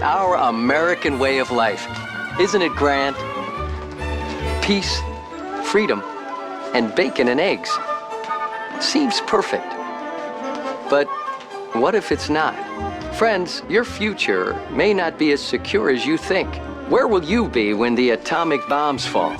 Our American way of life. Isn't it grand? Peace, freedom, and bacon and eggs. Seems perfect. But what if it's not? Friends, your future may not be as secure as you think. Where will you be when the atomic bombs fall?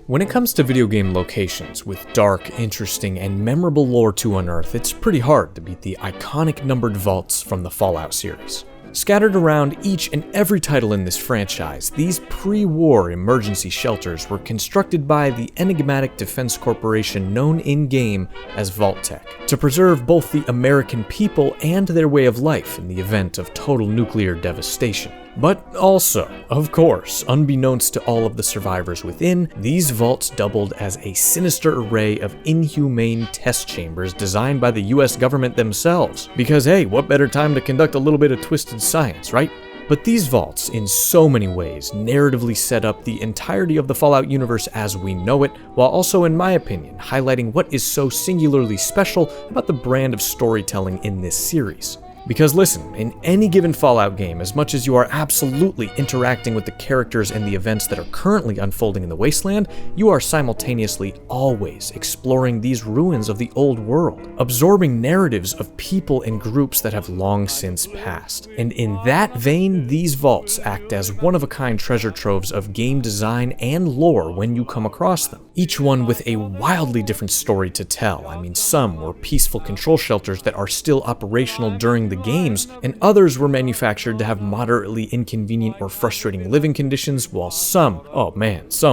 When it comes to video game locations with dark, interesting, and memorable lore to unearth, it's pretty hard to beat the iconic numbered vaults from the Fallout series. Scattered around each and every title in this franchise, these pre-war emergency shelters were constructed by the enigmatic defense corporation known in-game as Vault Tec, to preserve both the American people and their way of life in the event of total nuclear devastation. But also, of course, unbeknownst to all of the survivors within, these vaults doubled as a sinister array of inhumane test chambers designed by the US government themselves. Because hey, what better time to conduct a little bit of twisted science, right? But these vaults, in so many ways, narratively set up the entirety of the Fallout universe as we know it, while also, in my opinion, highlighting what is so singularly special about the brand of storytelling in this series. Because listen, in any given Fallout game, as much as you are absolutely interacting with the characters and the events that are currently unfolding in the wasteland, you are simultaneously always exploring these ruins of the old world, absorbing narratives of people and groups that have long since passed. And in that vein, these vaults act as one-of-a-kind treasure troves of game design and lore when you come across them, each one with a wildly different story to tell. I mean, some were peaceful control shelters that are still operational during the games, and others were manufactured to have moderately inconvenient or frustrating living conditions, while some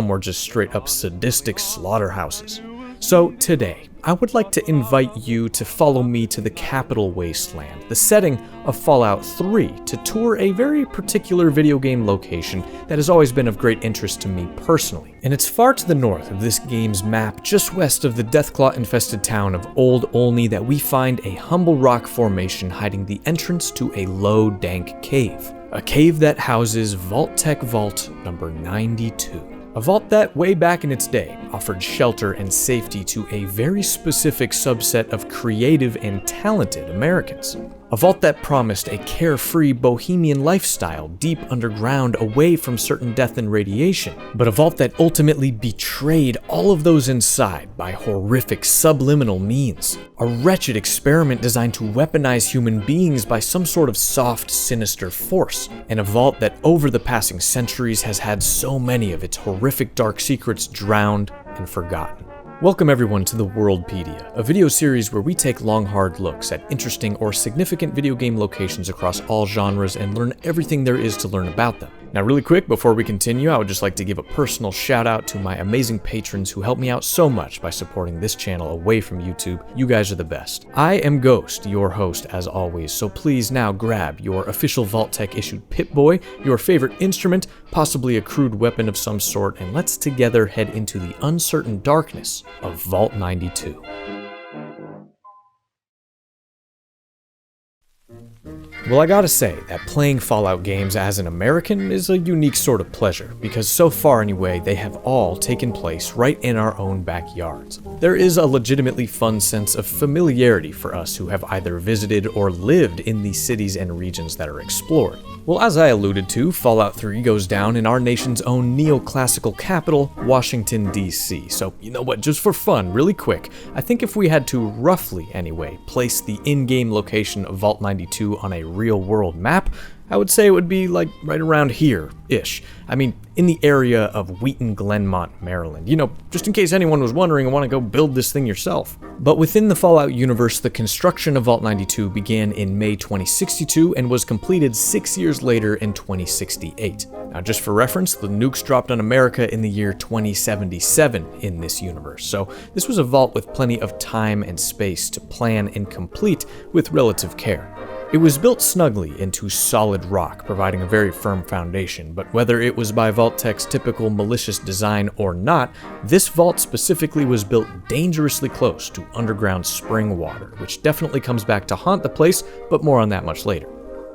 were just straight up sadistic slaughterhouses. So today, I would like to invite you to follow me to the capital wasteland, the setting of Fallout 3, to tour a very particular video game location that has always been of great interest to me personally. And it's far to the north of this game's map, just west of the Deathclaw-infested town of Old Olney, that we find a humble rock formation hiding the entrance to a low, dank cave. A cave that houses Vault Tec Vault number 92. A vault that, way back in its day, offered shelter and safety to a very specific subset of creative and talented Americans. A vault that promised a carefree bohemian lifestyle deep underground away from certain death and radiation, but a vault that ultimately betrayed all of those inside by horrific subliminal means. A wretched experiment designed to weaponize human beings by some sort of soft, sinister force. And a vault that over the passing centuries has had so many of its horrific dark secrets drowned and forgotten. Welcome everyone to the Worldpedia, a video series where we take long, hard looks at interesting or significant video game locations across all genres and learn everything there is to learn about them. Now really quick, before we continue, I would just like to give a personal shout out to my amazing patrons who help me out so much by supporting this channel away from YouTube. You guys are the best. I am Ghost, your host as always, so please now grab your official Vault Tec issued Pip-Boy, your favorite instrument, possibly a crude weapon of some sort, and let's together head into the uncertain darkness of Vault 92. Well, I gotta say that playing Fallout games as an American is a unique sort of pleasure, because so far anyway, they have all taken place right in our own backyards. There is a legitimately fun sense of familiarity for us who have either visited or lived in the cities and regions that are explored. Well, as I alluded to, Fallout 3 goes down in our nation's own neoclassical capital, Washington, D.C. So, you know what, just for fun, really quick, I think if we had to roughly, anyway, place the in-game location of Vault 92 on a real-world map, I would say it would be like right around here-ish. I mean, in the area of Wheaton Glenmont, Maryland. You know, just in case anyone was wondering and want to go build this thing yourself. But within the Fallout universe, the construction of Vault 92 began in May 2062 and was completed 6 years later in 2068. Now, just for reference, the nukes dropped on America in the year 2077 in this universe, so this was a vault with plenty of time and space to plan and complete with relative care. It was built snugly into solid rock, providing a very firm foundation, but whether it was by Vault Tec's typical malicious design or not, this vault specifically was built dangerously close to underground spring water, which definitely comes back to haunt the place, but more on that much later.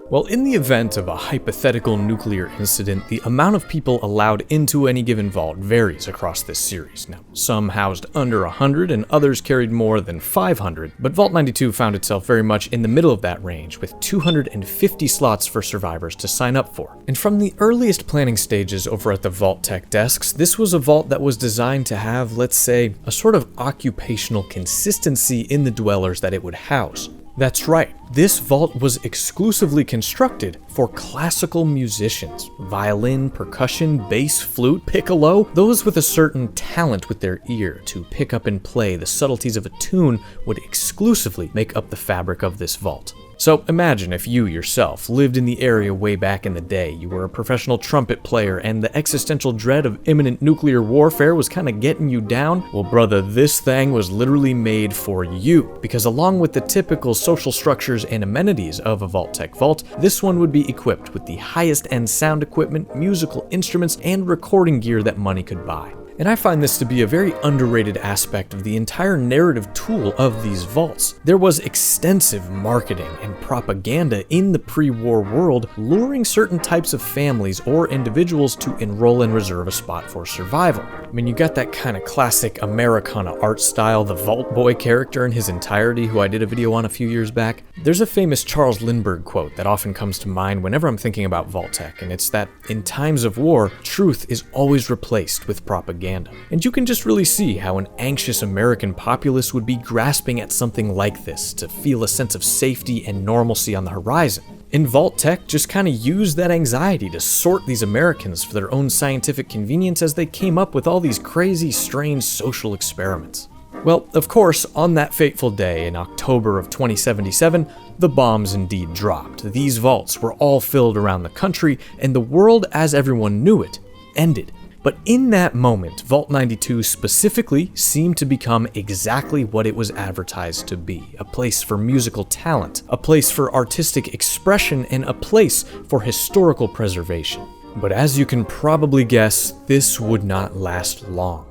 Well, in the event of a hypothetical nuclear incident, the amount of people allowed into any given vault varies across this series. Now, some housed under 100 and others carried more than 500, but Vault 92 found itself very much in the middle of that range, with 250 slots for survivors to sign up for. And from the earliest planning stages over at the Vault Tec desks, this was a vault that was designed to have, let's say, a sort of occupational consistency in the dwellers that it would house. That's right, this vault was exclusively constructed for classical musicians. Violin, percussion, bass, flute, piccolo, those with a certain talent with their ear to pick up and play the subtleties of a tune would exclusively make up the fabric of this vault. So imagine if you yourself lived in the area way back in the day, you were a professional trumpet player and the existential dread of imminent nuclear warfare was kind of getting you down. Well brother, this thing was literally made for you, because along with the typical social structures and amenities of a Vault Tec Vault, this one would be equipped with the highest end sound equipment, musical instruments, and recording gear that money could buy. And I find this to be a very underrated aspect of the entire narrative tool of these vaults. There was extensive marketing and propaganda in the pre-war world, luring certain types of families or individuals to enroll and reserve a spot for survival. I mean, you got that kind of classic Americana art style, the Vault Boy character in his entirety, who I did a video on a few years back. There's a famous Charles Lindbergh quote that often comes to mind whenever I'm thinking about Vault Tec, and it's that in times of war, truth is always replaced with propaganda. And you can just really see how an anxious American populace would be grasping at something like this to feel a sense of safety and normalcy on the horizon. And Vault Tec just kind of used that anxiety to sort these Americans for their own scientific convenience as they came up with all these crazy, strange social experiments. Well, of course, on that fateful day in October of 2077, the bombs indeed dropped. These vaults were all filled around the country, and the world as everyone knew it ended. But in that moment, Vault 92 specifically seemed to become exactly what it was advertised to be, a place for musical talent, a place for artistic expression, and a place for historical preservation. But as you can probably guess, this would not last long.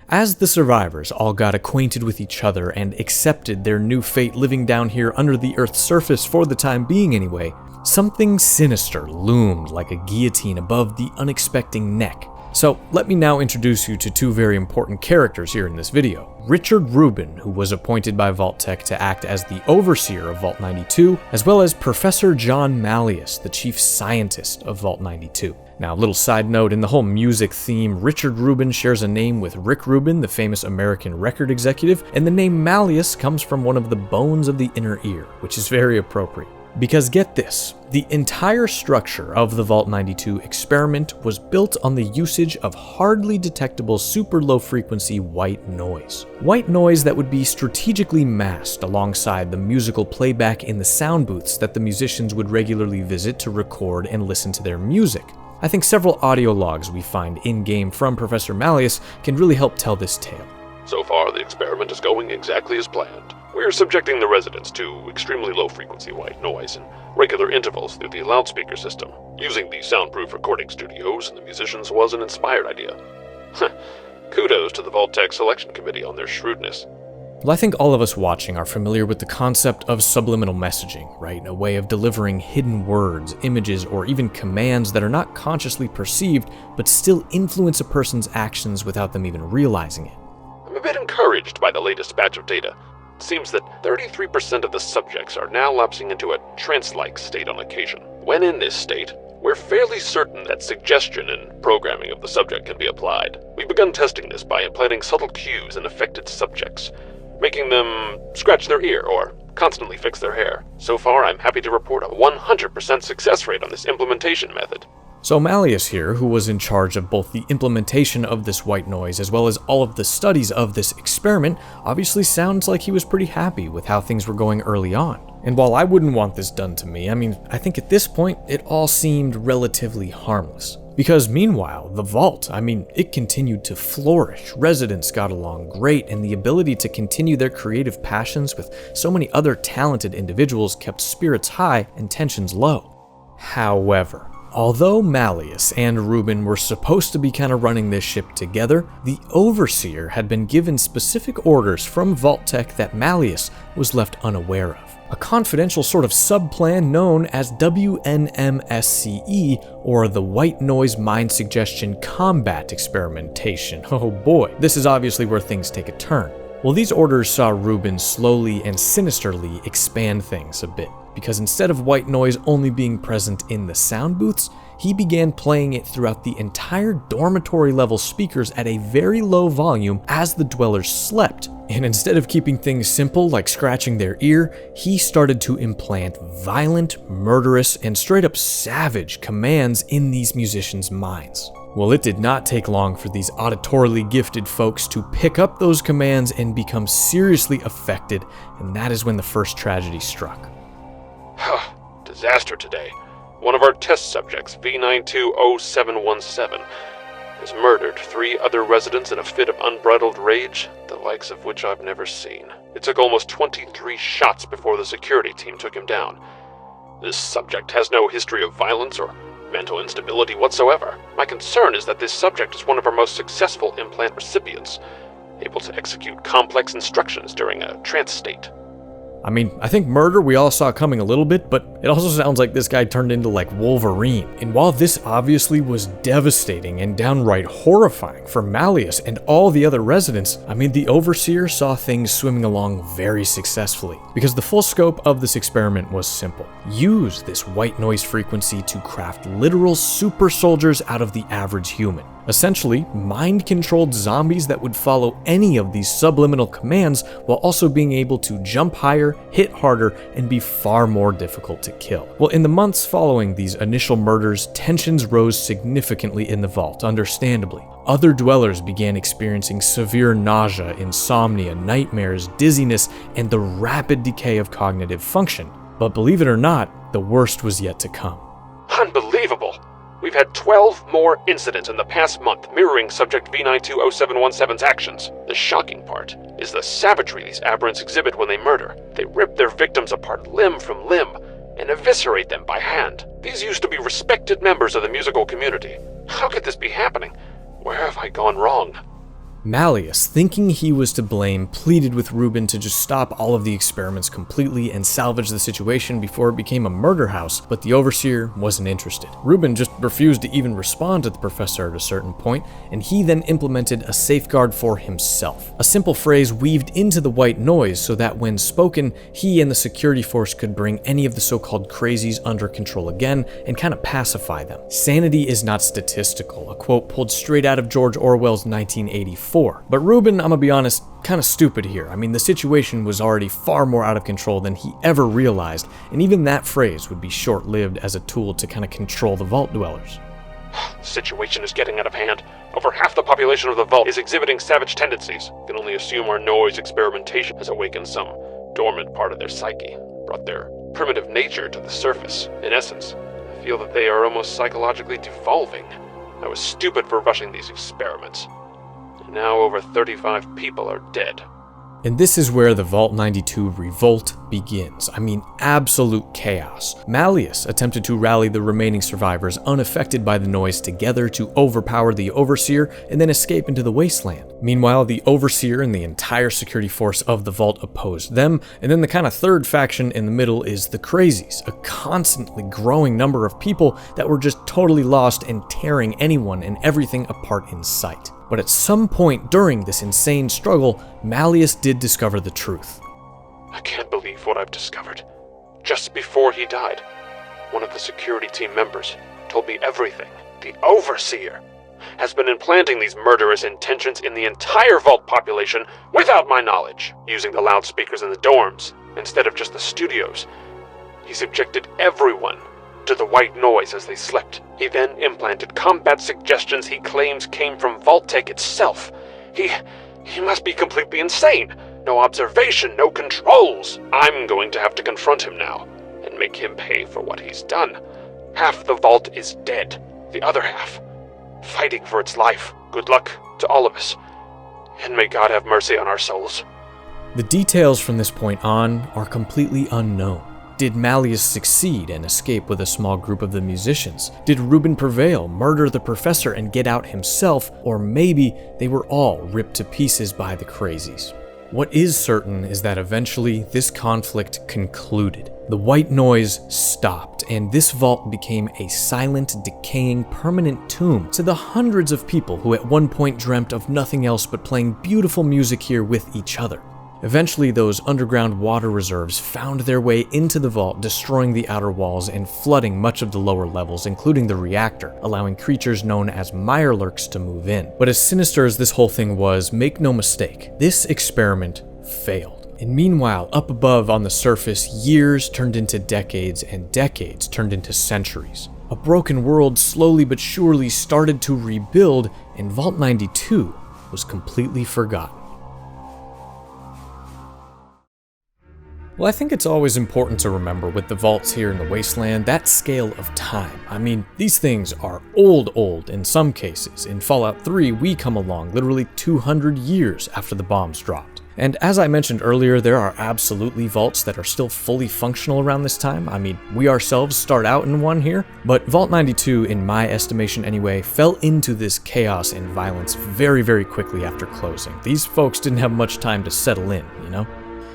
As the survivors all got acquainted with each other and accepted their new fate living down here under the Earth's surface for the time being anyway, something sinister loomed like a guillotine above the unexpected neck. So let me now introduce you to two very important characters here in this video. Richard Rubin, who was appointed by Vault Tec to act as the overseer of Vault 92, as well as Professor John Malleus, the chief scientist of Vault 92. Now, a little side note, in the whole music theme, Richard Rubin shares a name with Rick Rubin, the famous American record executive, and the name Malleus comes from one of the bones of the inner ear, which is very appropriate. Because get this, the entire structure of the Vault 92 experiment was built on the usage of hardly detectable super low frequency white noise. White noise that would be strategically masked alongside the musical playback in the sound booths that the musicians would regularly visit to record and listen to their music. I think several audio logs we find in-game from Professor Malleus can really help tell this tale. So far, the experiment is going exactly as planned. We're subjecting the residents to extremely low-frequency white noise in regular intervals through the loudspeaker system. Using the soundproof recording studios and the musicians was an inspired idea. Kudos to the Vault Tec selection committee on their shrewdness. Well, I think all of us watching are familiar with the concept of subliminal messaging, right? A way of delivering hidden words, images, or even commands that are not consciously perceived, but still influence a person's actions without them even realizing it. I'm a bit encouraged by the latest batch of data. It seems that 33% of the subjects are now lapsing into a trance-like state on occasion. When in this state, we're fairly certain that suggestion and programming of the subject can be applied. We've begun testing this by implanting subtle cues in affected subjects, making them scratch their ear or constantly fix their hair. So far, I'm happy to report a 100% success rate on this implementation method. So Malleus here, who was in charge of both the implementation of this white noise as well as all of the studies of this experiment, obviously sounds like he was pretty happy with how things were going early on. And while I wouldn't want this done to me, I think at this point it all seemed relatively harmless. Because meanwhile, the vault, it continued to flourish, residents got along great, and the ability to continue their creative passions with so many other talented individuals kept spirits high and tensions low. However, although Malleus and Rubin were supposed to be kind of running this ship together, the Overseer had been given specific orders from Vault Tec that Malleus was left unaware of. a confidential sort of subplan known as WNMSCE, or the White Noise Mind Suggestion Combat Experimentation. Oh boy, this is obviously where things take a turn. Well, these orders saw Rubin slowly and sinisterly expand things a bit, because instead of white noise only being present in the sound booths, he began playing it throughout the entire dormitory level speakers at a very low volume as the dwellers slept. And instead of keeping things simple like scratching their ear, he started to implant violent, murderous, and straight up savage commands in these musicians' minds. Well, it did not take long for these auditorily gifted folks to pick up those commands and become seriously affected, and that is when the first tragedy struck. Disaster today. One of our test subjects, V920717, has murdered 3 other residents in a fit of unbridled rage, the likes of which I've never seen. It took almost 23 shots before the security team took him down. This subject has no history of violence or mental instability whatsoever. My concern is that this subject is one of our most successful implant recipients, able to execute complex instructions during a trance state. I mean, I think murder we all saw coming a little bit, but it also sounds like this guy turned into like Wolverine. And while this obviously was devastating and downright horrifying for Malleus and all the other residents, I mean, the Overseer saw things swimming along very successfully, because the full scope of this experiment was simple. Use this white noise frequency to craft literal super soldiers out of the average human. Essentially, mind-controlled zombies that would follow any of these subliminal commands while also being able to jump higher, hit harder, and be far more difficult to kill. Well, in the months following these initial murders, tensions rose significantly in the vault, understandably. Other dwellers began experiencing severe nausea, insomnia, nightmares, dizziness, and the rapid decay of cognitive function. But believe it or not, the worst was yet to come. Unbelievable! We've had 12 more incidents in the past month mirroring subject V920717's actions. The shocking part is the savagery these aberrants exhibit when they murder. They rip their victims apart limb from limb and eviscerate them by hand. These used to be respected members of the musical community. How could this be happening? Where have I gone wrong? Malleus, thinking he was to blame, pleaded with Rubin to just stop all of the experiments completely and salvage the situation before it became a murder house, but the Overseer wasn't interested. Rubin just refused to even respond to the professor at a certain point, and he then implemented a safeguard for himself. A simple phrase weaved into the white noise so that when spoken, he and the security force could bring any of the so-called crazies under control again and kind of pacify them. Sanity is not statistical, a quote pulled straight out of George Orwell's 1984. But Rubin, I'm gonna be honest, kind of stupid here. I mean, the situation was already far more out of control than he ever realized, and even that phrase would be short-lived as a tool to kind of control the vault dwellers. The situation is getting out of hand. Over half the population of the vault is exhibiting savage tendencies. You can only assume our noise experimentation has awakened some dormant part of their psyche, brought their primitive nature to the surface. In essence, I feel that they are almost psychologically devolving. I was stupid for rushing these experiments. Now over 35 people are dead. And this is where the Vault 92 revolt begins. I mean, absolute chaos. Malleus attempted to rally the remaining survivors unaffected by the noise together to overpower the Overseer and then escape into the wasteland. Meanwhile, the Overseer and the entire security force of the Vault opposed them, and then the kind of third faction in the middle is the Crazies, a constantly growing number of people that were just totally lost and tearing anyone and everything apart in sight. But at some point during this insane struggle, Malleus did discover the truth. I can't believe what I've discovered. Just before he died, one of the security team members told me everything. The Overseer has been implanting these murderous intentions in the entire Vault population without my knowledge, using the loudspeakers in the dorms instead of just the studios. He subjected everyone to the white noise as they slept. He then implanted combat suggestions he claims came from Vault Tec itself. He must be completely insane. No observation, no controls. I'm going to have to confront him now and make him pay for what he's done. Half the Vault is dead. The other half, fighting for its life. Good luck to all of us, and may God have mercy on our souls. The details from this point on are completely unknown. Did Malleus succeed and escape with a small group of the musicians? Did Rubin prevail, murder the professor, and get out himself? Or maybe they were all ripped to pieces by the Crazies? What is certain is that eventually this conflict concluded. The white noise stopped, and this vault became a silent, decaying, permanent tomb to the hundreds of people who at one point dreamt of nothing else but playing beautiful music here with each other. Eventually, those underground water reserves found their way into the vault, destroying the outer walls and flooding much of the lower levels, including the reactor, allowing creatures known as mirelurks to move in. But as sinister as this whole thing was, make no mistake, this experiment failed. And meanwhile, up above on the surface, years turned into decades and decades turned into centuries. A broken world slowly but surely started to rebuild, and Vault 92 was completely forgotten. Well, I think it's always important to remember with the vaults here in the wasteland, that scale of time. I mean, these things are old in some cases. In Fallout 3, we come along literally 200 years after the bombs dropped. And as I mentioned earlier, there are absolutely vaults that are still fully functional around this time. I mean, we ourselves start out in one here, but Vault 92, in my estimation anyway, fell into this chaos and violence very quickly after closing. These folks didn't have much time to settle in, you know?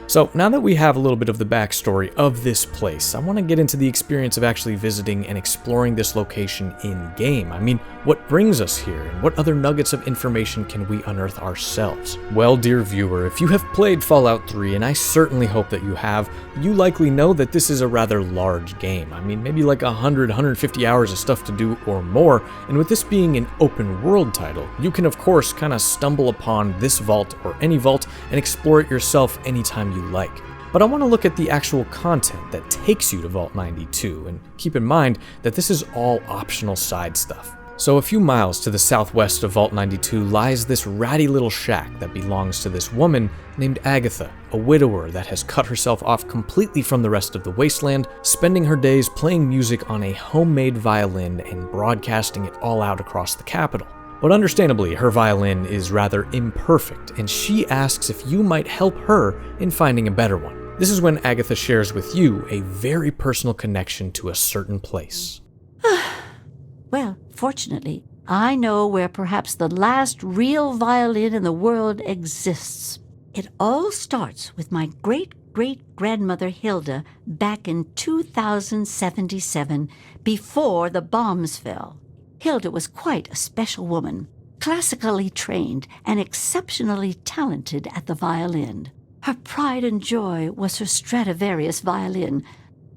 So now that we have a little bit of the backstory of this place, I want to get into the experience of actually visiting and exploring this location in-game. I mean, what brings us here, and what other nuggets of information can we unearth ourselves? Well, dear viewer, if you have played Fallout 3, and I certainly hope that you have, you likely know that this is a rather large game. I mean, maybe like 150 hours of stuff to do or more, and with this being an open world title, you can of course kind of stumble upon this vault or any vault and explore it yourself anytime you like. But I want to look at the actual content that takes you to Vault 92, and keep in mind that this is all optional side stuff. So a few miles to the southwest of Vault 92 lies this ratty little shack that belongs to this woman named Agatha, a widower that has cut herself off completely from the rest of the wasteland, spending her days playing music on a homemade violin and broadcasting it all out across the capital. But understandably, her violin is rather imperfect, and she asks if you might help her in finding a better one. This is when Agatha shares with you a very personal connection to a certain place. Well, fortunately, I know where perhaps the last real violin in the world exists. It all starts with my great-great-grandmother Hilda back in 2077, before the bombs fell. Hilda was quite a special woman, classically trained and exceptionally talented at the violin. Her pride and joy was her Stradivarius violin.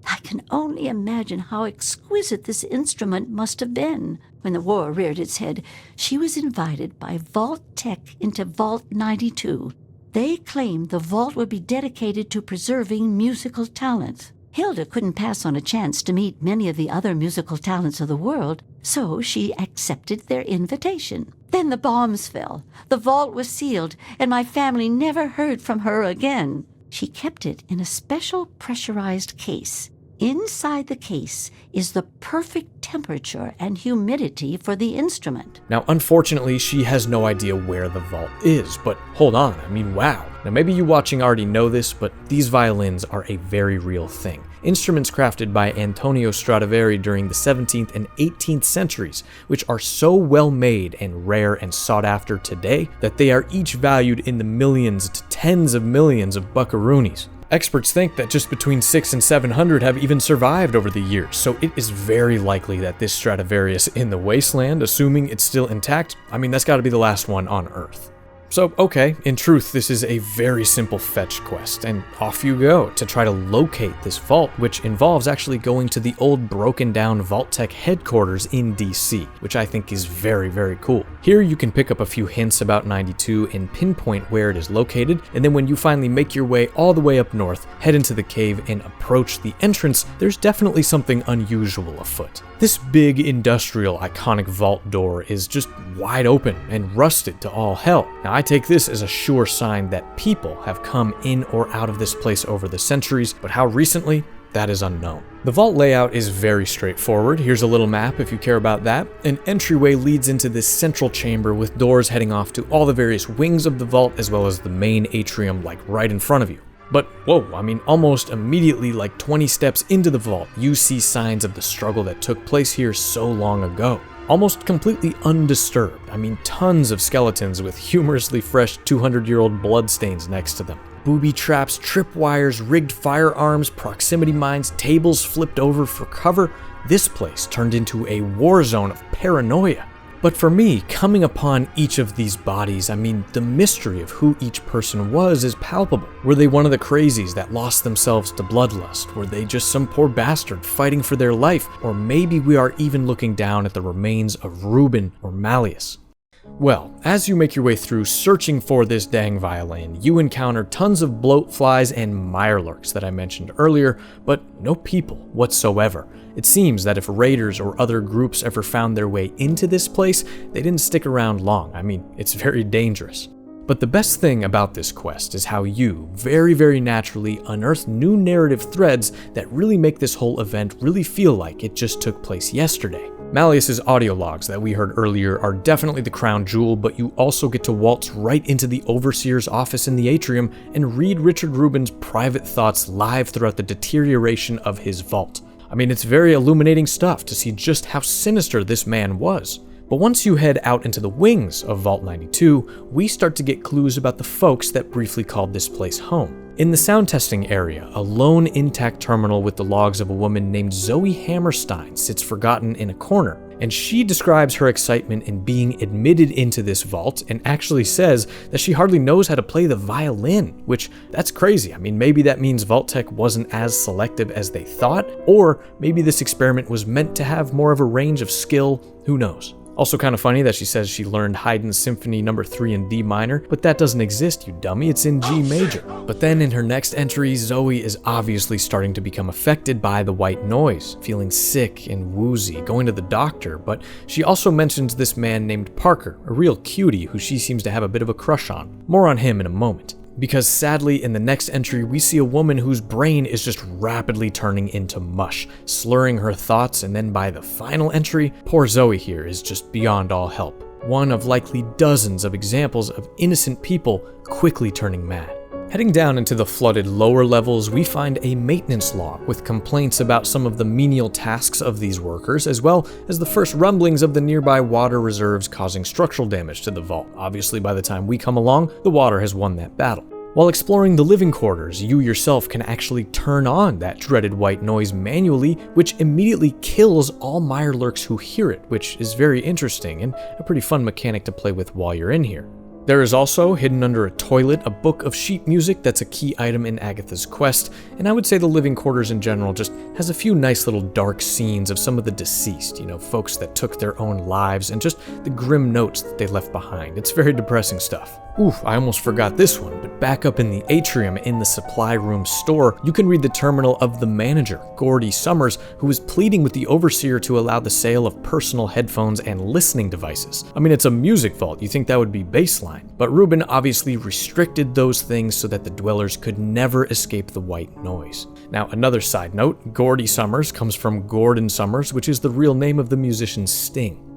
I can only imagine how exquisite this instrument must have been. When the war reared its head, she was invited by Vault Tec into Vault 92. They claimed the vault would be dedicated to preserving musical talent. Hilda couldn't pass on a chance to meet many of the other musical talents of the world, so she accepted their invitation. Then the bombs fell, the vault was sealed, and my family never heard from her again. She kept it in a special pressurized case. Inside the case is the perfect temperature and humidity for the instrument. Now, unfortunately, she has no idea where the vault is, but hold on, I mean, wow. Now, maybe you watching already know this, but these violins are a very real thing. Instruments crafted by Antonio Stradivari during the 17th and 18th centuries, which are so well made and rare and sought after today that they are each valued in the millions to tens of millions of buckaroonies. Experts think that just between 600 and 700 have even survived over the years, so it is very likely that this Stradivarius in the wasteland, assuming it's still intact, I mean, that's gotta be the last one on Earth. So, okay, in truth, this is a very simple fetch quest, and off you go to try to locate this vault, which involves actually going to the old broken down Vault Tec headquarters in DC, which I think is very cool. Here you can pick up a few hints about 92 and pinpoint where it is located, and then when you finally make your way all the way up north, head into the cave and approach the entrance, there's definitely something unusual afoot. This big industrial iconic vault door is just wide open and rusted to all hell. Now I take this as a sure sign that people have come in or out of this place over the centuries, but how recently, that is unknown. The vault layout is very straightforward. Here's a little map if you care about that. An entryway leads into this central chamber with doors heading off to all the various wings of the vault as well as the main atrium like right in front of you. But whoa, I mean almost immediately, like 20 steps into the vault, you see signs of the struggle that took place here so long ago. almost completely undisturbed. I mean, tons of skeletons with humorously fresh 200-year-old bloodstains next to them. Booby traps, tripwires, rigged firearms, proximity mines, tables flipped over for cover. This place turned into a war zone of paranoia. But for me, coming upon each of these bodies, I mean, the mystery of who each person was is palpable. Were they one of the crazies that lost themselves to bloodlust? Were they just some poor bastard fighting for their life? Or maybe we are even looking down at the remains of Reuben or Malleus. Well, as you make your way through searching for this dang violin, you encounter tons of bloat flies and mirelurks that I mentioned earlier, but no people whatsoever. It seems that if raiders or other groups ever found their way into this place, they didn't stick around long. I mean, it's very dangerous. But the best thing about this quest is how you, very naturally, unearth new narrative threads that really make this whole event really feel like it just took place yesterday. Malleus's audio logs that we heard earlier are definitely the crown jewel, but you also get to waltz right into the Overseer's office in the atrium and read Richard Rubin's private thoughts live throughout the deterioration of his vault. I mean, it's very illuminating stuff to see just how sinister this man was. But once you head out into the wings of Vault 92, we start to get clues about the folks that briefly called this place home. In the sound testing area, a lone intact terminal with the logs of a woman named Zoe Hammerstein sits forgotten in a corner, and she describes her excitement in being admitted into this vault and actually says that she hardly knows how to play the violin, which that's crazy. I mean, maybe that means Vault Tec wasn't as selective as they thought, or maybe this experiment was meant to have more of a range of skill, who knows. Also kind of funny that she says she learned Haydn's Symphony No. 3 in D minor, but that doesn't exist, you dummy, it's in G major. But then in her next entry, Zoe is obviously starting to become affected by the white noise, feeling sick and woozy, going to the doctor, but she also mentions this man named Parker, a real cutie who she seems to have a bit of a crush on. More on him in a moment. Because sadly, in the next entry, we see a woman whose brain is just rapidly turning into mush, slurring her thoughts, and then by the final entry, poor Zoe here is just beyond all help. One of likely dozens of examples of innocent people quickly turning mad. Heading down into the flooded lower levels, we find a maintenance log with complaints about some of the menial tasks of these workers, as well as the first rumblings of the nearby water reserves causing structural damage to the vault. Obviously, by the time we come along, the water has won that battle. While exploring the living quarters, you yourself can actually turn on that dreaded white noise manually, which immediately kills all mirelurks who hear it, which is very interesting and a pretty fun mechanic to play with while you're in here. There is also, hidden under a toilet, a book of sheet music that's a key item in Agatha's quest, and I would say the living quarters in general just has a few nice little dark scenes of some of the deceased, folks that took their own lives, and just the grim notes that they left behind. It's very depressing stuff. Oof, I almost forgot this one, but back up in the atrium in the supply room store, you can read the terminal of the manager, Gordy Summers, who is pleading with the Overseer to allow the sale of personal headphones and listening devices. I mean, it's a music vault, you think that would be baseline, but Reuben obviously restricted those things so that the dwellers could never escape the white noise. Now, another side note, Gordy Summers comes from Gordon Summers, which is the real name of the musician Sting.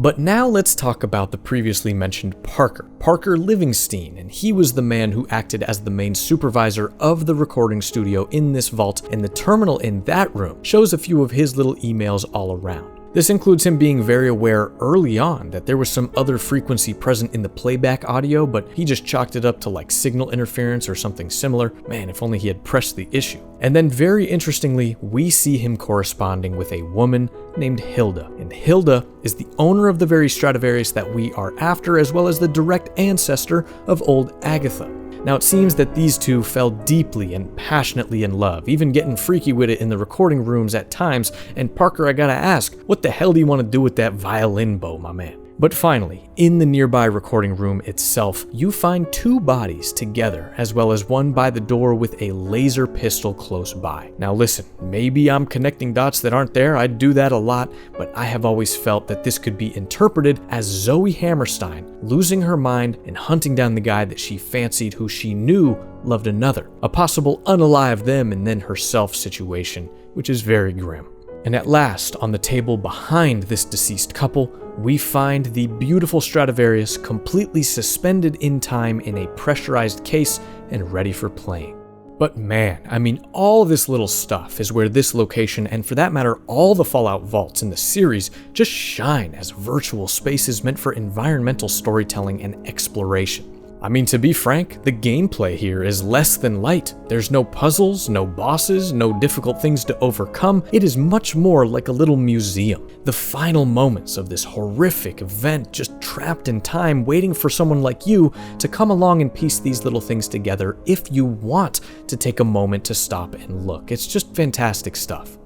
But now let's talk about the previously mentioned Parker Livingston, and he was the man who acted as the main supervisor of the recording studio in this vault, and the terminal in that room shows a few of his little emails all around. This includes him being very aware early on that there was some other frequency present in the playback audio, but he just chalked it up to like signal interference or something similar. Man, if only he had pressed the issue. And then very interestingly, we see him corresponding with a woman named Hilda. And Hilda is the owner of the very Stradivarius that we are after, as well as the direct ancestor of old Agatha. Now it seems that these two fell deeply and passionately in love, even getting freaky with it in the recording rooms at times, and Parker, I gotta ask, what the hell do you want to do with that violin bow, my man? But finally, in the nearby recording room itself, you find two bodies together, as well as one by the door with a laser pistol close by. Now listen, maybe I'm connecting dots that aren't there, I do that a lot, but I have always felt that this could be interpreted as Zoe Hammerstein losing her mind and hunting down the guy that she fancied who she knew loved another. A possible unalive them and then herself situation, which is very grim. And at last, on the table behind this deceased couple, we find the beautiful Stradivarius completely suspended in time in a pressurized case and ready for playing. But man, I mean, all this little stuff is where this location, and for that matter, all the Fallout vaults in the series, just shine as virtual spaces meant for environmental storytelling and exploration. I mean, to be frank, the gameplay here is less than light. There's no puzzles, no bosses, no difficult things to overcome. It is much more like a little museum. The final moments of this horrific event just trapped in time, waiting for someone like you to come along and piece these little things together if you want to take a moment to stop and look. It's just fantastic stuff.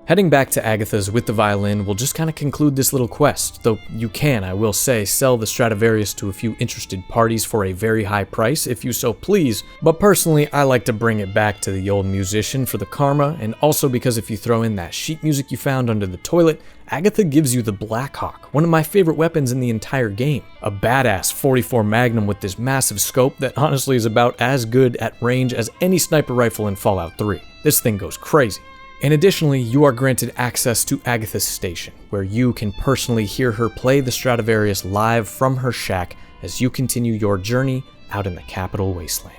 Heading back to Agatha's with the violin will just kind of conclude this little quest, though you can, I will say, sell the Stradivarius to a few interested parties for a very high price if you so please, but personally I like to bring it back to the old musician for the karma, and also because if you throw in that sheet music you found under the toilet, Agatha gives you the Blackhawk, one of my favorite weapons in the entire game. A badass 44 Magnum with this massive scope that honestly is about as good at range as any sniper rifle in Fallout 3. This thing goes crazy. And additionally, you are granted access to Agatha's station, where you can personally hear her play the Stradivarius live from her shack as you continue your journey out in the capital wasteland.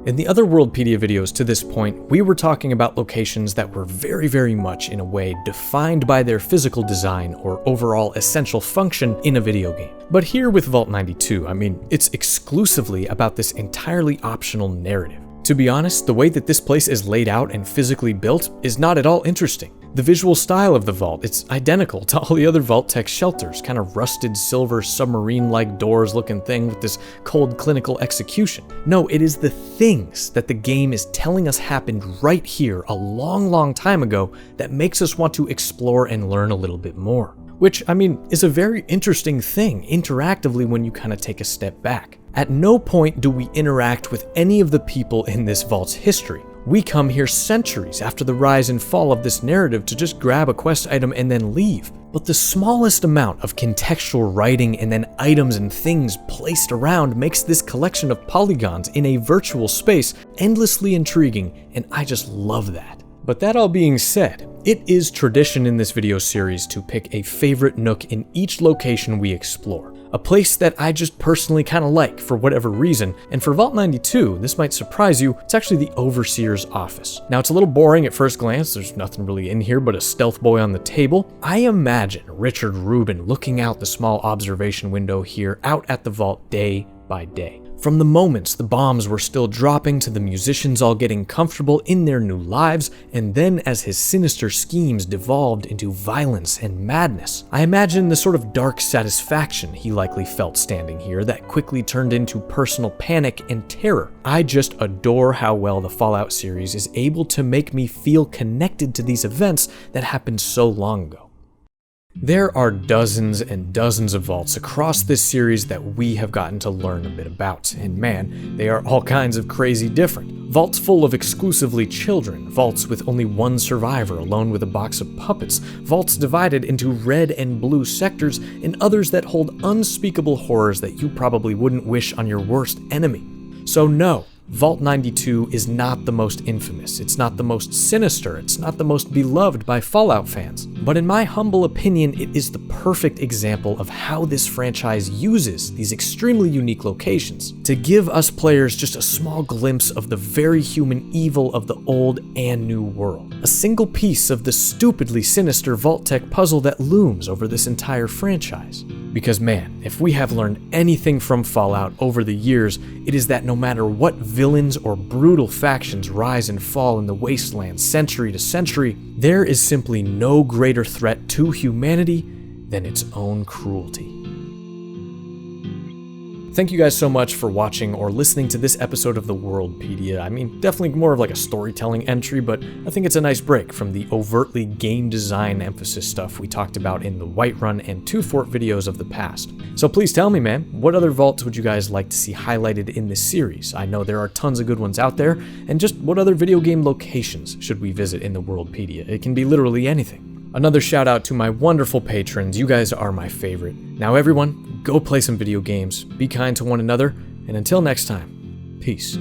In the other Worldpedia videos to this point, we were talking about locations that were very much, in a way, defined by their physical design or overall essential function in a video game. But here with Vault 92, I mean, it's exclusively about this entirely optional narrative. To be honest, the way that this place is laid out and physically built is not at all interesting. The visual style of the vault, it's identical to all the other Vault Tec shelters, kind of rusted silver submarine-like doors looking thing with this cold clinical execution. No, it is the things that the game is telling us happened right here a long time ago that makes us want to explore and learn a little bit more. Which, I mean, is a very interesting thing interactively when you kind of take a step back. At no point do we interact with any of the people in this vault's history. We come here centuries after the rise and fall of this narrative to just grab a quest item and then leave. But the smallest amount of contextual writing and then items and things placed around makes this collection of polygons in a virtual space endlessly intriguing, and I just love that. But that all being said, it is tradition in this video series to pick a favorite nook in each location we explore. A place that I just personally kind of like for whatever reason, and for Vault 92, this might surprise you, it's actually the Overseer's office. Now it's a little boring at first glance, there's nothing really in here but a stealth boy on the table. I imagine Richard Rubin looking out the small observation window here out at the vault day by day. From the moments the bombs were still dropping to the musicians all getting comfortable in their new lives, and then as his sinister schemes devolved into violence and madness. I imagine the sort of dark satisfaction he likely felt standing here that quickly turned into personal panic and terror. I just adore how well the Fallout series is able to make me feel connected to these events that happened so long ago. There are dozens and dozens of vaults across this series that we have gotten to learn a bit about, and man, they are all kinds of crazy different. Vaults full of exclusively children, vaults with only one survivor alone with a box of puppets, vaults divided into red and blue sectors, and others that hold unspeakable horrors that you probably wouldn't wish on your worst enemy. So no, Vault 92 is not the most infamous, it's not the most sinister, it's not the most beloved by Fallout fans. But in my humble opinion, it is the perfect example of how this franchise uses these extremely unique locations to give us players just a small glimpse of the very human evil of the old and new world. A single piece of the stupidly sinister Vault Tec puzzle that looms over this entire franchise. Because man, if we have learned anything from Fallout over the years, it is that no matter what villains or brutal factions rise and fall in the wasteland century to century, there is simply no greater threat to humanity than its own cruelty. Thank you guys so much for watching or listening to this episode of the Worldpedia. I mean, definitely more of like a storytelling entry, but I think it's a nice break from the overtly game design emphasis stuff we talked about in the Whiterun and Toothfort videos of the past. So please tell me, man, what other vaults would you guys like to see highlighted in this series? I know there are tons of good ones out there, and just what other video game locations should we visit in the Worldpedia? It can be literally anything. Another shout out to my wonderful patrons, you guys are my favorite. Now everyone, go play some video games, be kind to one another, and until next time, peace.